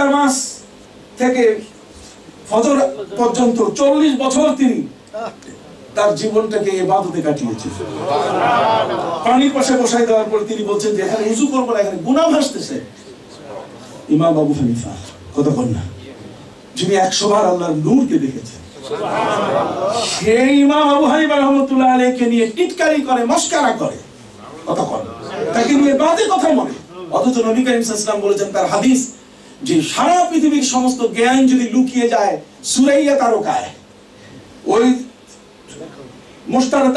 নামাজ থেকে ফজর পর্যন্ত 40 বছর তিনি তার জীবনটাকে ইবাদতে কাটিয়েছেন। পানির পাশে বসাই দেওয়ার পর তিনি বলছেন যে এখানে উযু করবো না, এখানে গুনাহ ভাসতেছে। ইমাম আবু হানিফা কতক্ষণ না, যিনি 100 বার আল্লাহর নূরকে দেখেছেন, সেই ইমাম আবু হানিফা রাহমাতুল্লাহ আলাইহিকে নিয়ে টিটকারি করে, মস্করা করে, কতক্ষণ তাকে নিয়ে বাজে কথা বলে। অথচ নবী করিম সাল্লাল্লাহু আলাইহি ওয়াসাল্লাম বলেছেন তার হাদিস যে সারা পৃথিবীর সমস্ত জ্ঞান যদি লুকিয়ে যায় সুরাইয়া তারকায়, ওই মুশতারা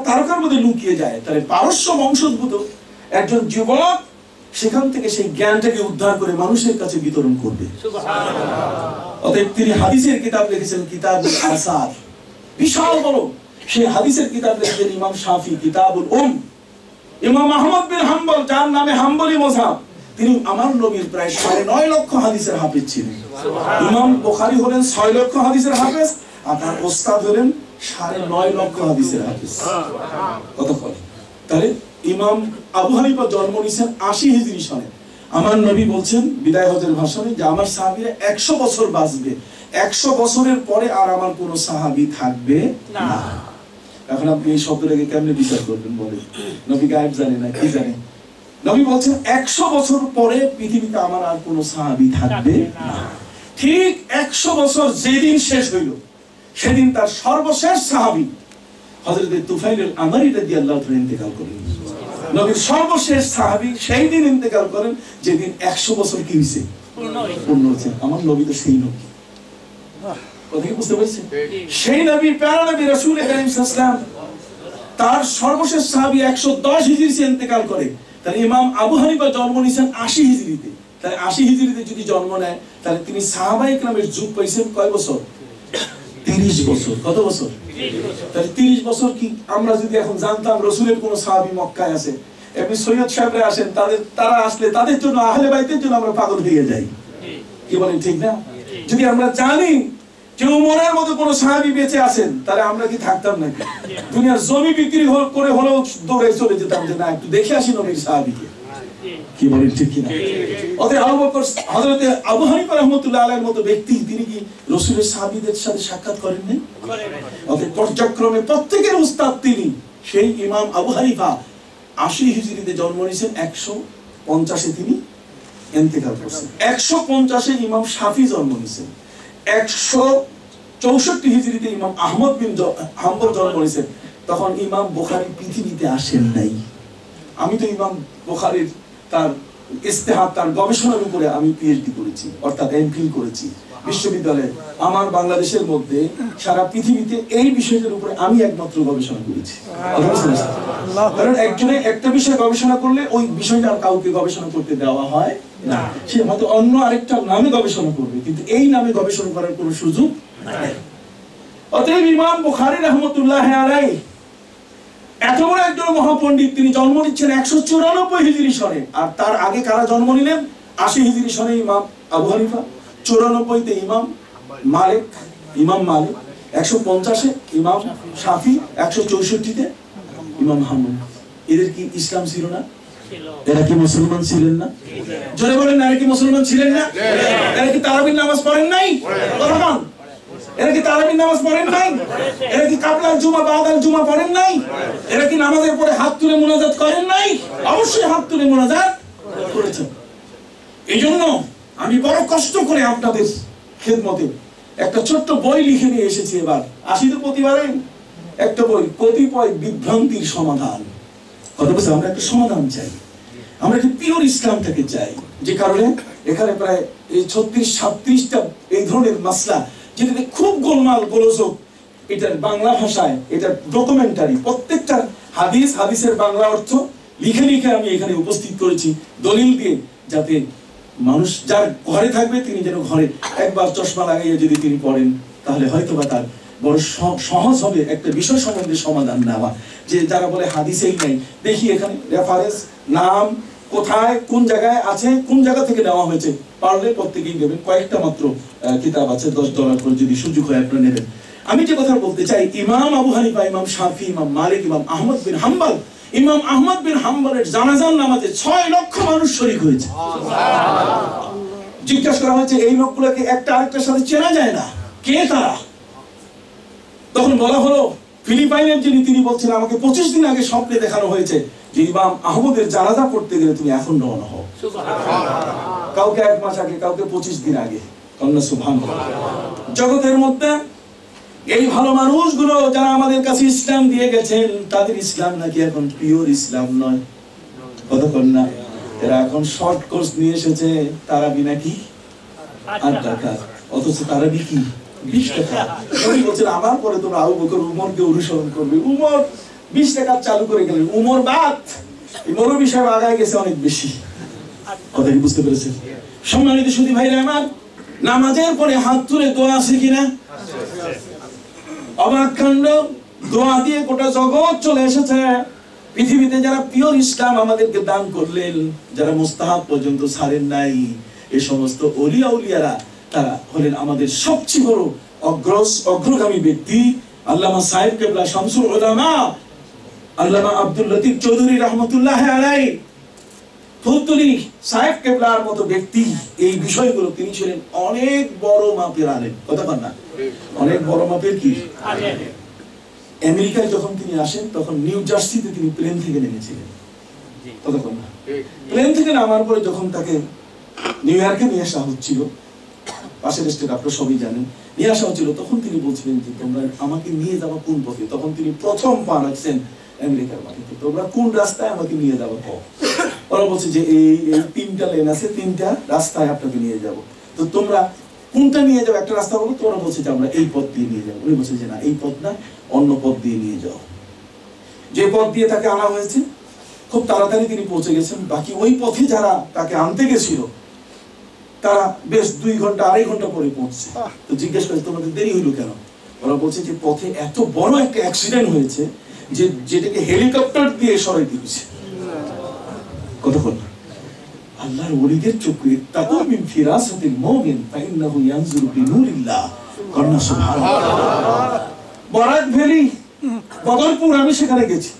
তারকার মধ্যে লুকিয়ে যায়, তাহলে পারস্য বংশোদ্ভূত একজন যুবক সেখান থেকে সেই জ্ঞানটাকে উদ্ধার করে মানুষের কাছে বিতরণ করবে। অতএব তিনি হাদিসের কিতাব লিখেছেন, কিতাবুল আসার, বিশাল বড় সেই হাদিসের কিতাব লিখেছেন ইমাম শাফি কিতাবুল ইমাম আহমদ বিন হাম্বল, যার নামে হাম্বলি মাযহাব, তিনি আমার নবীর প্রায় 9.5 লক্ষ হাদিসের হাফেজ ছিলেন। ইমাম বুখারী হলেন 6 লক্ষ হাদিসের হাফেজ, আর তার ওস্তাদ হলেন 9.5 লক্ষ হাদিসের হাফেজ। কত করে? তাহলে ইমাম আবু হানিফা জন্ম নিয়েছেন 80 হিজরি সনে। আমার নবী বলছেন বিদায় হজের ভাষণে যে আমার সাহাবীরা 100 বছর বাঁচবে, 100 বছরের পরে আর আমার কোনো সাহাবী থাকবে না। এখন আপনি এই শব্দটাকে কেমনে বিচার করবেন বলেন? নবী গায়েব জানে না, কি জানে? নবী বলছেন 100 বছর পরে পৃথিবীতে আমার আর কোনো সাহাবী থাকবে না। ঠিক 100 বছর যেদিন শেষ হইল, সেদিন তার সর্বশেষ সাহাবী হযরত তুফাইল আল-আমারি রাদিয়াল্লাহু তাআলা ইন্তেকাল করেন। নবীর সর্বশেষ সাহাবী সেই দিন ইন্তেকাল করেন যেদিন 100 বছর কি হইছে? পূর্ণ হয়েছে। আমার নবী তো সেই নবী। কথা কি বুঝতে পারছেন? সেই নবী, প্যারা নবী রাসূল কারীম সাল্লাল্লাহু আলাইহি ওয়াসাল্লাম, তার সর্বশেষ সাহাবী 110 হিজরিতে ইন্তেকাল করে। তাহলে ইমাম আবু হানিফা জন্ম নিয়েছেন 80 হিজরিতে। তাহলে 80 হিজরিতে যদি জন্ম নেয়, তাহলে তিনি সাহাবায়ে কেরামের যুগ পাইছেন কয় বছর? 30 বছর। কত বছর? 30 বছর। তাহলে 30 বছর কি আমরা যদি এখন জানতাম রাসূলের কোন সাহাবী মক্কায় আছে, এমনি সৈয়দ সাহেবরা আসেন, তারা আসলে তাদের জন্য, আহলে বাইতের জন্য আমরা পাগল হয়ে যাই। কি বলেন, ঠিক না? যদি আমরা জানি যে উমরের মতো কোন সাহাবী বেঁচে আছেন, তাহলে আমরা কি থাকতাম নাকি? দুনিয়ার জমি বিক্রি করে হলেও দৌড়ে চলে যেতাম যে না একটু দেখে আসি নবীর সাহাবীকে। কি বলেন, ঠিক কি না? অতএব আবু বকর হযরত আবু হানিফা রাহমাতুল্লাহ আলাইহির মতো ব্যক্তি, তিনি কি রাসূলের সাহাবীদের সাথে সাক্ষাৎ করেন নাই? অতএব পর্যায়ক্রমে প্রত্যেকের উস্তাদ তিনি। সেই ইমাম আবু হানিফা 80 হিজরিতে জন্ম নিয়েছেন, 150-এ তিনি ইন্তেকাল করেছেন। 150-এ ইমাম শাফি জন্ম নিয়েছেন, 164 হিজরিতে ইমাম আহমদ বিন হাম্বল জন্ম নিয়েছেন। তখন ইমাম বুখারী পৃথিবীতে আসেন নাই। আমি তো ইমাম বুখারীর তার ইস্তেহাদ, তার গবেষণার উপরে আমি পিএইচডি করেছি, অর্থাৎ এমফিল করেছি বিশ্ববিদ্যালয়ে। আমার বাংলাদেশের মধ্যে সারা পৃথিবীতে এই বিষয়টার উপরে আমি একমাত্র গবেষণা করেছি। কারণ একজনে একটা বিষয় গবেষণা করলে ওই বিষয়টা আর কাউকে গবেষণা করতে দেওয়া হয় না। সে হয়তো অন্য আরেকটা নামে গবেষণা করবে, কিন্তু এই নামে গবেষণা করার কোনো সুযোগ নাই। অতএব ইমাম বুখারী রাহমাতুল্লাহি আলাইহি এত বড় একজন মহাপণ্ডিত, তিনি জন্ম নিচ্ছেন 194 হিজরি সনে। আর তার আগে কারা জন্ম নিলেন? 80 হিজরি সনে ইমাম আবু হানিফা, 94-তে ইমাম মালিক, 150-এ ইমাম শাফি, 164-তে ইমাম হাম্বল। এদের কি ইসলাম ছিল না? এরা কি মুসলমান ছিলেন না? জোরে বলেন, এরা কি মুসলমান ছিলেন না? এরা কি তারাবির নামাজ পড়েন নাই? এরা কি তারাবির নামাজ পড়েন নাই? এরা কি কাবলাল জুমা বাদাল জুমা পড়েন নাই? এরা কি নামাজের পরে হাত তুলে মুনাজাত করেন নাই? অবশ্যই হাত তুলে মুনাজাত করেছেন। এইজন্য আমি বড় কষ্ট করে আপনাদের খেদমতে একটা ছোট্ট বই লিখে নিয়ে এসেছি। এবার আসি তো প্রতিবারে একটা বই, কতিপয় বিভ্রান্তির সমাধান। কথা বলছে, আমরা একটা সমাধান চাই, আমরা একটা পিওর ইসলামটাকে চাই। যে কারণে এখানে প্রায় 36-37টা এই ধরনের মাসলা, যেটাতে খুব গোলমাল গোলযোগ, এটার বাংলা ভাষায়, এটার ডকুমেন্টারি, প্রত্যেকটা হাদিস, হাদিসের বাংলা অর্থ লিখে লিখে আমি এখানে উপস্থিত করেছি দলিল দিয়ে, যাতে মানুষ যার ঘরে থাকবে তিনি যেন ঘরে একবার চশমা লাগাইয়া যদি তিনি পড়েন, তাহলে হয়তো বা তার বড় সহজ হবে একটা বিষয় সম্বন্ধে সমাধান নেওয়া। যে যারা বলে হাদিসেই নাই, দেখি এখানে রেফারেন্স, নাম, কোথায় কোন জায়গায় আছে, কোন জায়গা থেকে নেওয়া হয়েছে, পারলে প্রত্যেকেই নেবেন। কয়েকটা মাত্র কিতাব আছে, $10 করে যদি সুযোগ হয় আপনারা নেবেন। আমি যে কথা বলতে চাই, ইমাম আবু হানিফা, ইমাম শাফি, ইমাম মালিক, ইমাম আহমদ বিন হাম্বল, ইমাম আহমদ বিন হাম্বলের জানাজার নামাজে 6 লক্ষ মানুষ শরীক হয়েছে। জিজ্ঞাসা করা হয়েছে এই লোকগুলোকে একটা আরেকটার সাথে চেনা যায় না, কে তারা? তখন বলা হলো ফিলিপাইনের যিনি, তিনি বলছেন আমাকে 25 দিন আগে স্বপ্নে দেখানো হয়েছে যে ইমাম আহমদের জানাজা পড়তে গেলে তুমি এখন রওনা হও। কাউকে 1 মাস আগে, কাউকে 25 দিন আগে। কন্যা সুবহানাল্লাহ। জগতের মধ্যে এই ভালো মানুষগুলো যারা আমাদের কাছে ইসলাম দিয়ে গেছেন, তাদের ইসলাম নাকি এখন পিওর ইসলাম নয়। কতক্ষণ না এরা এখন শর্ট কোর্স নিয়ে এসেছে, তারাবি নাকি 8 টাকা, অথচ তারাবি কি 20 টাকা। উনি বলছেন আমার পরে তোমরা আবু বকর উমরকে অনুসরণ করবে। উমর 20 টাকা চালু করে গেলেন, উমর বাদ, এই মৌলবী সাহেব আগায় গেছে অনেক বেশি। কথা কি বুঝতে পেরেছেন? সম্মানিত সুধী ভাইরা আমার, নামাজের পরে হাত তুলে দোয়া আছে কিনা? অবাক কাণ্ড, দোয়া দিয়ে গোটা জগৎ চলে এসেছে। পৃথিবীতে যারা পিওর ইসলাম আমাদেরকে দান করলেন, যারা মুস্তাহাব পর্যন্ত ছাড়েন নাই, এই সমস্ত ওলিয়া উলিয়ারা তারা হলেন আমাদের সবচেয়ে বড় অগ্রগামী ব্যক্তি। আল্লামা সাহেব কেবলা শামসুল উলামা আল্লামা আব্দুল লতিফ চৌধুরী রহমতুল্লাহ আলাইহি, ফুলতলি সাহেব কেবলার মতো ব্যক্তি, এই বিষয়গুলো তিনি ছিলেন অনেক বড় মাপের আলেম। কথা বল না, অনেক বড় মাপের কি আলেম। আমেরিকায় যখন তিনি আসেন তখন নিউ জার্সিতে তিনি প্লেন থেকে নেমেছিলেন। কথা বল না, প্লেন থেকে নামার পরে যখন তাকে নিউ ইয়র্কে নিয়ে আসা হচ্ছিল, পাশের স্টেট আপনারা সবই জানেন, নিয়ে আসা হচ্ছিল, তখন তিনি বলছিলেন যে তোমরা আমাকে নিয়ে যাবো কোন পথে? তখন তিনি প্রথম পা রাখছেন আমেরিকার মাটিতে, তোমরা কোন রাস্তায় আমাকে নিয়ে যাবো? ওরা বলছে যে এই 3টা লেন আছে, 3টা রাস্তায় আপনাকে নিয়ে যাব, তো তোমরা কোনটা নিয়ে যাও? একটা রাস্তা বলো। তোমরা বলছে যে আমরা এই পথ দিয়ে নিয়ে যাবো। উনি বলছে যে না, এই পথ না, অন্য পথ দিয়ে নিয়ে যাও। যে পথ দিয়ে তাকে আনা হয়েছে, খুব তাড়াতাড়ি তিনি পৌঁছে গেছেন। বাকি ওই পথে যারা তাকে আনতে গেছিল তারা বেশ 2 ঘন্টা 2.5 ঘন্টা পরে পৌঁছছে। তো জিজ্ঞেস করে তোমাদের দেরি হইলো কেন? ওরা বলছে যে পথে এত বড় একটা অ্যাক্সিডেন্ট হয়েছে যে যেটাকে হেলিকপ্টার দিয়ে সরাইতে হয়েছে। কতক্ষণ আল্লাহর ওলিদের চোখে তাকুম মিন ফিরাসাতিল মুমিন ফাইন্নাহু ইয়ানজুরু বিনুরিল্লাহ। কন্যা সুবহানাল্লাহ। বরাক ভ্যালি, বদরপুর, আমি সেখানে গেছি।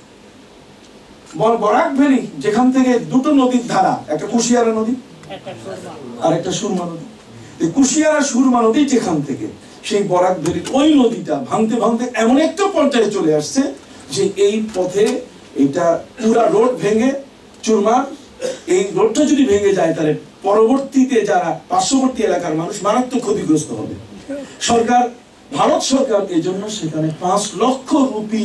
বরাক ভ্যালি যেখান থেকে 2টো নদীর ধারা, একটা কুশিয়ারা নদী আর একটা সুরমা নদী। এই কুশিয়ারা সুরমা নদী যেখান থেকে, সেই বরাক ভ্যালির ওই নদীটা ভাঙতে ভাঙতে এমন একটা পর্যায়ে চলে আসছে যে এই পথে এটা পুরা রোড ভেঙে চুরমার, এই রোডটা যদি ভেঙে যায় তাহলে পরবর্তীতে যারা পার্শ্ববর্তী এলাকার মানুষ মারাত্মক ক্ষতিগ্রস্ত হবে। সরকার, ভারত সরকার এই জন্য সেখানে 5 লক্ষ রুপি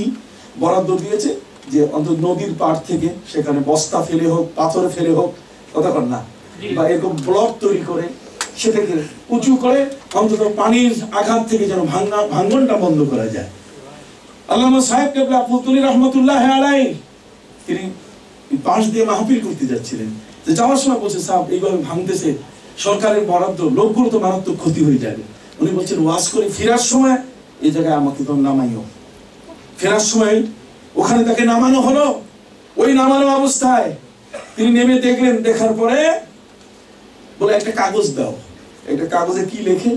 বরাদ্দ দিয়েছে যে অন্তত নদীর পাড় থেকে সেখানে বস্তা ফেলে হোক, পাথর ফেলে হোক, কথা বল না, বা এরকম ব্লক তৈরি করে সেটাকে উঁচু করে অন্তত পানির আঘাত থেকে যেন ভাঙনটা বন্ধ করা যায়। আল্লামা সাহেব কেবলা ফুলতলি রহমতুল্লাহ আলাইহি, তিনি পাশ দিয়ে মাহফিল করতে যাচ্ছিলেন, যে যাওয়ার সময় বলছে সাহেব এইভাবে ভাঙতেছে, সরকারের বরাদ্দ, লোকগুলো তো মারাত্মক ক্ষতি হয়ে যাবে। উনি বলছেন ওয়াজ করে ফেরার সময় এই জায়গায় আমাকে তো নামাইও। ফেরার সময় ওখানে তাকে নামানো হলো। ওই নামানো অবস্থায় তিনি নেমে দেখলেন, দেখার পরে বলে একটা কাগজ দাও। একটা কাগজে কি লেখে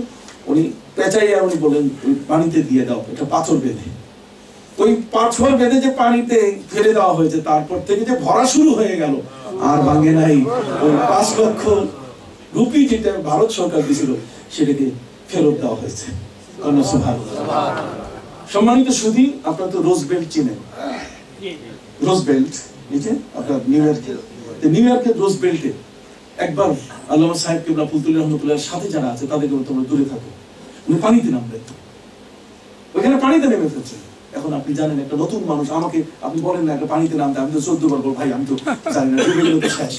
উনি পেঁচাইয়া উনি বলেন ওই পানিতে দিয়ে দাও, এটা পাথর বেঁধে। ওই পাথর বেঁধে যে পানিতে ফেলে দেওয়া হয়েছে, তারপর থেকে যে ভরা শুরু হয়ে গেল, আর ভাঙে নাই। ওই 5 লক্ষ রুপি যেটা ভারত সরকার দিয়েছিল সেটাকে ফেরত দেওয়া হয়েছে। সম্মানিত সুধী, আপনারা তো রোজবেল্ট চিনেন। রোজবেল্ট আপনার নিউ ইয়র্কের রোজবেল্টে একবার আল্লামা সাহেব কেবলা ফুলতলি রহমতুল্লাহর সাথে যারা আছে তাদেরকে তোমরা দূরে থাকো, উনি পানিতে নামবেন। ওইখানে পানিতে নেমে ফেলছেন। এখন আপনি জানেন একটা নতুন মানুষ, আমাকে আপনি বলেন না একটা পানিতে নামতে, আমি তো 14 বার বলবো ভাই আমি তো জানি না, ডুবে গেলে তো শেষ,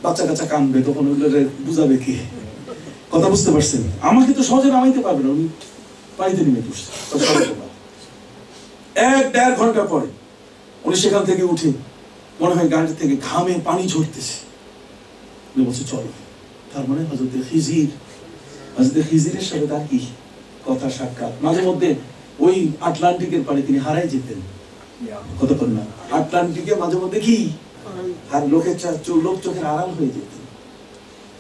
বাচ্চা কাচ্চা কানবে, তখন ওগুলো বুঝাবে কি? কথা বুঝতে পারছেন? আমাকে তো সহজে নামাইতে পারবে না, উনি পানিতে নেমে বসছে। 1-1.5 ঘন্টা পরে উনি সেখান থেকে উঠে মনে হয় গাড়ি থেকে ঘামে পানি ঝরতেছে, বলছে চলো। তার মানে হযরত খিজিরের সাথে তার কি কথা সাক্ষাৎ। মাঝে মধ্যে ওই আটলান্টিকের পাড়ে তিনি হারাই যেতেন। কতক্ষণ না আটলান্টিকে মাঝে মধ্যে কি আর লোক চোখের আড়াল হয়ে যেতেন।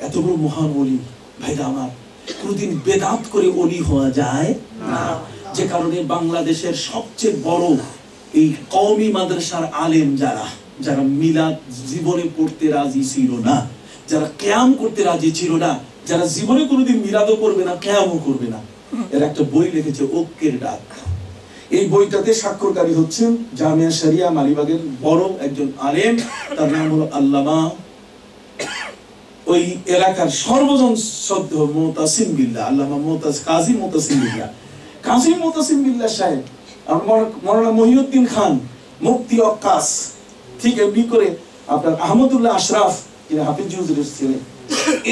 এত বড় মহান ওলি ভাইরা আমার, কোনদিন বেদাত করে ওলি হওয়া যায় না। যে কারণে বাংলাদেশের সবচেয়ে বড় এই কওমি মাদ্রাসার আলেম যারা মিলাদ জীবনে পড়তে রাজি ছিল না, যারা কিয়াম করতে রাজি ছিল না, যারা জীবনে কোনোদিন মিলাদও করবে না, কিয়ামও করবে না, এর একটা বই লিখেছে ঐক্যের ডাক। এই বইটাতে স্বাক্ষরকারী হচ্ছেন জামিয়া শরিয়া মালিবাগের বড় একজন আলেম, তার নাম হলো আল্লামা, ওই এলাকার সর্বজন শ্রদ্ধেয় মুতাসিম বিল্লাহ, আল্লামা কাজী মুতাসিম বিল্লাহ। কাজী মুতাসিম বিল্লাহ সাহেব মাওলানা মহিউদ্দিন খান মুফতি ওয়াক্কাস, ঠিক এমনি করে আপনার আহমদুল্লাহ আশরাফ, যিনি হাফিজ হুজুরের ছিলেন,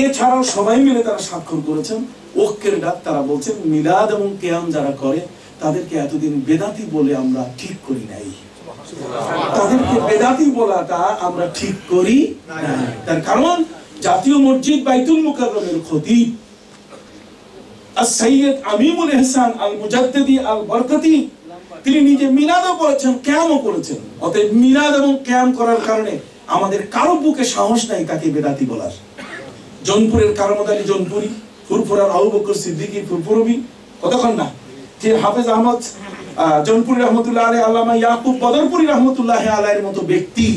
এছাড়াও সবাই মিলে তারা স্বাক্ষর করেছেন ঐক্যের ডাক। তারা বলছেন মিলাদ এবং কিয়াম যারা করে তাদেরকে এতদিন বেদাতি বলে আমরা ঠিক করি নাই, তাদেরকে বেদাতি বলাটা আমরা ঠিক করি নাই। তার কারণ জাতীয় মসজিদ বাইতুল মুকাররমের খতিব সৈয়দ আমিমুল ইহসান আল মুজাদ্দিদি আল বরকতি, তিনি নিজে মিলাদও করেছেন, কিয়ামও করেছেন। অতএব মিলাদ এবং কিয়াম করার কারণে আমাদের কারো বুকে সাহস নাই তাকে বেদাতি বলার। জৌনপুরের কারামত আলী জৌনপুরি, ফুরফুরার আবু বকর সিদ্দিকী ফুরফুরবি, কতক্ষণ না, যে হাফেজ আহমদ জৌনপুরি রহমতুল্লাহ আলাইহি, আল্লামা ইয়াকুব বদরপুরি রহমতুল্লাহ আলাইহির মতো ব্যক্তি,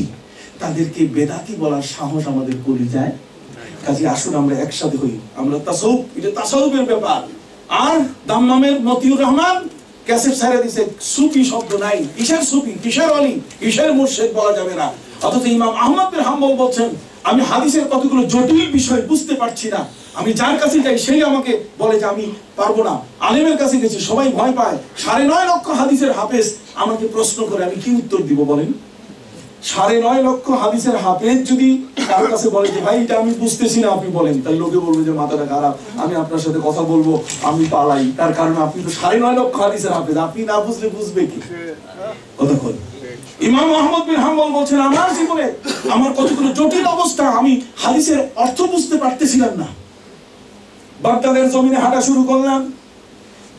তাদেরকে বেদাতি বলার সাহস আমাদের করি যায়। কাজে আসুন আমরা একসাথে হই। আমরা তাসাউফ, এটা তাসাউফের ব্যাপার। আর দাম্মামের মতিউর রহমান ক্যাসেট ছেড়ে দিছে, সুফি শব্দ নাই। কিসের সুফি, কিসের ওলি, কিসের মুর্শিদ বলা যাবে না। অথচ ইমাম আহমদ বিন হাম্বল বলছেন, আমি হাদিসের কতগুলো জটিল বিষয় বুঝতে পারছি না, আমি যার কাছে যাই সেই আমাকে বলে যে আমি পারবো না। আলেমের কাছে গেছি, সবাই ভয় পায়। 9.5 লক্ষ হাদিসের হাফেজ আমাকে প্রশ্ন করে, আমি কি উত্তর দিব বলেন? 9.5 লক্ষ হাদিসের হাফেজ যদি কারোর কাছে বলে যে ভাই এটা আমি বুঝতেছি না, আপনি বলেন, তাহলে লোকে বলবে যে মাথাটা খারাপ, আমি আপনার সাথে কথা বলবো, আমি পালাই। তার কারণ আপনি তো 9.5 লক্ষ হাদিসের হাফেজ, আপনি না বুঝলে বুঝবে কি? কতক্ষণ ইমাম আহমদ বিন হাম্বল বলছেন, আমার জীবনে আমার কতগুলো জটিল অবস্থা, আমি হাদিসের অর্থ বুঝতে পারতেছিলাম না। বাগদাদের জমিনে হাঁটা শুরু করলাম।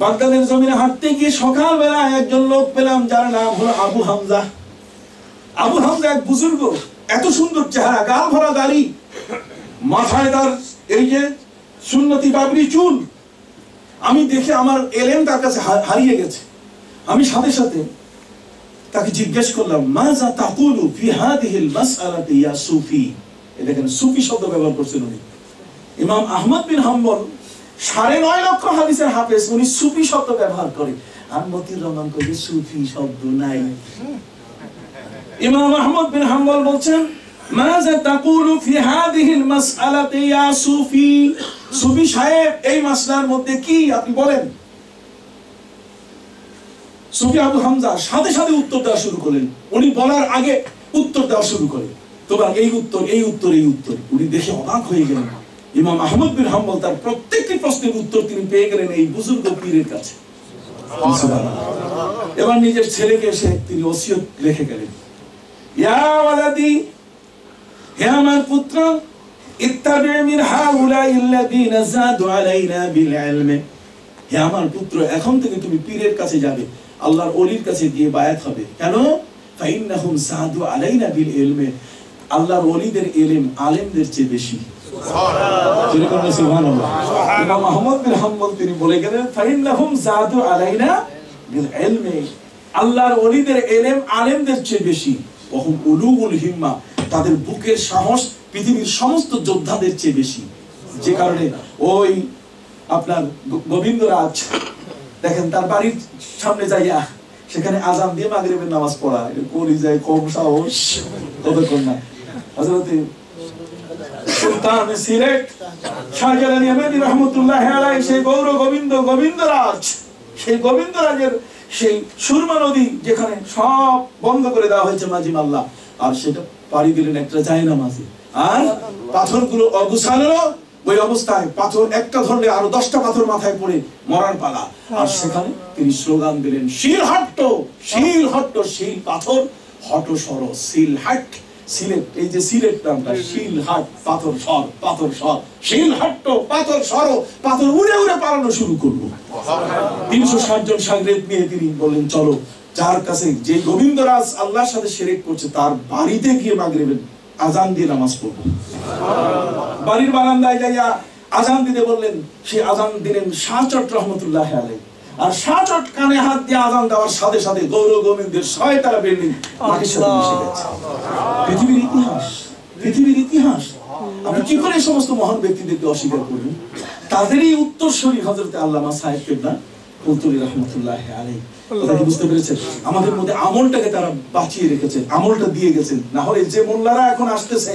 বাগদাদের জমিনে হাঁটতে গিয়ে সকালবেলা একজন লোক পেলাম যার নাম হলো আবু হামজা। আবু হামজা এক বুজুর্গ, এত সুন্দর চেহারা, গাল ভরা দাড়ি, মাথায় তার এই যে সুন্নতি বাবরি চুল। আমি দেখে আমার এলেম তার কাছে হারিয়ে গেছে। আমি সাথে সাথে তাকে জিজ্ঞেস করলাম, মাযা তাকুলু ফি হাদিহিল মাসআলাতি ইয়া সুফি। দেখেন সুফি শব্দ ব্যবহার করছেন উনি। ইমাম আহমদ বিন হাম্বল 9.5 লক্ষ হাদিসের হাফেজ, উনি সুফি শব্দ ব্যবহার করে। আর মতিউর রহমান কই সুফি শব্দ নাই। ইমাম আহমদ বিন হাম্বল বলছেন, মাযা তাকুলু ফি হাদিহিল মাসআলাতি ইয়া সুফি। সুফি সাহেব এই মাসলার মধ্যে কি আপনি বলেন? সুফি আবু হামজা সাথে সাথে উত্তর দেওয়া শুরু করলেন। উনি বলার আগে উত্তর দেওয়া শুরু করে, তোমার এই উত্তর, এই উত্তর, এই উত্তর। উনি দেখে অবাক হয়ে গেলেন। ইমাম আহমদ বিন হাম্বল তার প্রত্যেকটি প্রশ্নের উত্তর তিনি পেয়ে গেলেন এই বুজুর্গ পীরের কাছে। এবার নিজের ছেলেকে এসে তিনি ওসিয়ত লিখে গেলেন, ইয়া ওয়ালাদি, হে আমার পুত্র, ইত্তাবি মিন হাউলাইল্লাযিনা যাদু আলাইনা বিল ইলমি। হে আমার পুত্র, এখন থেকে তুমি পীরের কাছে যাবে, আল্লাহর ওলির কাছে গিয়ে বায়াত হবে। কেন? ফাইন্নাহুম যাদু আলাইনা বিল ইলমি। আল্লাহর ওলিদের ইলম আলেমদের চেয়ে বেশি। সুবহানাল্লাহ, সুবহানাল্লাহ। ইমাম আহমদ বিন হাম্বল তিনি বলে গেলেন, ফাইন্নাহুম যাদু আলাইনা বিল ইলমি। আল্লাহর ওলিদের ইলম আলেমদের চেয়ে বেশি। ওহুম উলুউল হিম্মা, তাদের বুকের সাহস পৃথিবীর সমস্ত যোদ্ধাদের চেয়ে বেশি। যে কারণে ওই আপনার গোবিন্দরাজ দেখেন, তার বাড়ির সামনে যাইয়া সেখানে আজান দিয়ে মাগরিবের নামাজ পড়া, কোলি যায় কম সাহস কতক্ষণ না। হযরত সুলতান সিলেট শাহজালাল আহমেদী রাহমাতুল্লাহি আলাইহি সেই গৌর গোবিন্দরাজ, সেই গোবিন্দরাজের সেই সুরমা নদী যেখানে সব বন্ধ করে দেওয়া হয়েছে মাঝি মাল্লা, আর সেটা পাড়ি দিলেন একটা জায়নামাজে। আর পাথরগুলো অগুছালো, ওই অবস্থায় পাথর একটা ধরলে আরো 10টা পাথর মাথায় পড়ে মরার পালা। আর সেখানে তিনি স্লোগান দিলেন, শিল হট্ট, শিল হট্ট, শিল পাথর হট সর, শিল হাট। সিলেট, এই যে সিলেট নামটা, শিল হাট, পাথর সর, পাথর সর, শিল হট্ট, পাথর সর, পাথর উড়ে উড়ে পালানো শুরু করলো। 360 জন সাগরেদ নিয়ে তিনি বললেন, চলো, যার কাছে যে গোবিন্দরাজ আল্লাহর সাথে শিরক করছে তার বাড়িতে গিয়ে মাগরিবের আজান দিয়ে নামাজ পড়বো। বাড়ির বারান্দায় যাইয়া আজান দিতে বললেন। সে আজান দিলেন শাহচট রহমতুল্লাহ আলাইহি। আর শাহচট কানে হাত দিয়ে আজান দেওয়ার সাথে সাথে গৌর গোবিন্দের 6 বিল্ডিং মাটির সাথে মিশে গেছে। পৃথিবীর ইতিহাস, পৃথিবীর ইতিহাস। আপনি কি করে এই সমস্ত মহান ব্যক্তিদেরকে অস্বীকার করবেন? তাদেরই উত্তরসূরি হযরত আল্লামা সাহেব কেবলা কুলতুবি রাহমাতুল্লাহ আলাইহি। কথা কি বুঝতে পেরেছেন? আমাদের মধ্যে আমলটাকে তারা বাঁচিয়ে রেখেছেন, আমলটা দিয়ে গেছেন। না হলে যে মোল্লারা এখন আসতেছে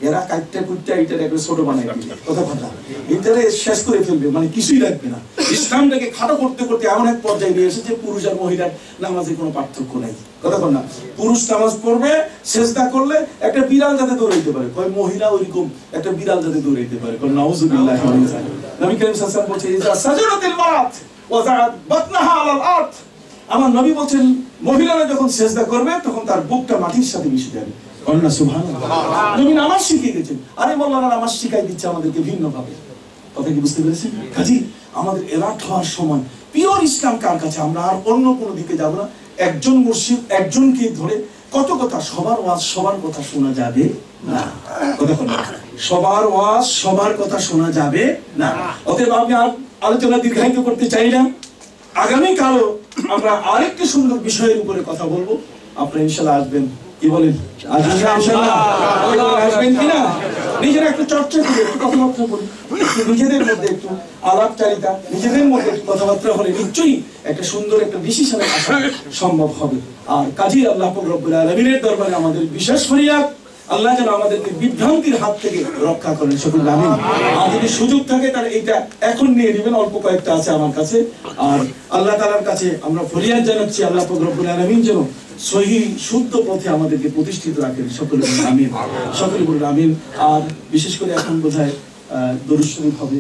এরা কাটটা কুটটা এটার একটু ছোট বানাই দিবে, কথা কথা এটারে শেষ করে ফেলবে, মানে কিছুই রাখবে না। ইসলামটাকে খাটো করতে করতে এমন এক পর্যায়ে নিয়ে এসেছে পুরুষ আর মহিলার নামাজে কোনো পার্থক্য নাই, কথা বল না। পুরুষ নামাজ পড়বে, সেজদা করলে একটা বিড়াল যাতে দৌড়াইতে পারে, কয় মহিলা ওইরকম একটা বিড়াল যাতে দৌড়াইতে পারে, কয় নাউজুবিল্লাহ। নবী করিম সাল্লাল্লাহু আলাইহি ওয়াসাল্লাম বলছে ইজা সাজাদাতিল মারাত ওয়া যাআত বাতনাহা আলাল আরদ, আমার নবী বলেন মহিলারা যখন সেজদা করবে তখন তার বুকটা মাটির সাথে মিশে যাবে। আল্লাহ সুবহানাল্লাহ। নবী নামাজ শিখিয়ে গেছেন, আরে মোল্লারা নামাজ শিখাই দিচ্ছে আমাদেরকে ভিন্ন ভাবে, কথা কি বুঝতে পেরেছেন? কাজী আমাদের এলার্ট হওয়ার সময় পিওর ইসলাম কার কাছে, আমরা আর অন্য কোনো দিকে যাব না। একজন মুর্শিদ একজনকে ধরে কত কথা, সবার ওয়াজ সবার কথা শোনা যাবে না, কথা বলেন, সবার ওয়াজ সবার কথা শোনা যাবে না। অতএব আমি আর আলোচনা দীর্ঘায়িত করতে চাই না। আগামী কালও আমরা আরেকটি সুন্দর বিষয়ের উপরে কথা বলবো, আপনারা ইনশাআল্লাহ আসবেন, কি বলেন? আসবেন কিনা? নিজেরা একটু চর্চা করে একটু কথাবার্তা বলি, নিজেদের মধ্যে একটু আলাপচারিতা, নিজেদের মধ্যে একটু কথাবার্তা হলে নিশ্চয়ই একটা সুন্দর একটা ডিসিশনে আসা সম্ভব হবে। আর কাজী আল্লাহ পাক রব্বুল আলামিনের দরবারে আমাদের বিশেষ ফরিয়াদ, আল্লাহ যেন আমাদেরকে বিভ্রান্তির হাত থেকে রক্ষা করেন, সকল আমিন। আর যদি সুযোগ থাকে তাহলে এইটা এখন নিয়ে নেবেন, অল্প কয়েকটা আছে আমার কাছে। আর আল্লাহ তাআলার কাছে আমরা ফরিয়াদ জানাচ্ছি আল্লাহ পাক রব্বুল আলামিন যেন সহি শুদ্ধ পথে আমাদেরকে প্রতিষ্ঠিত রাখেন, সকলে বলুন আমিন, সকলে বলুন আমিন। আর বিশেষ করে এখন বোধহয় দরুদ শরীফ হবে।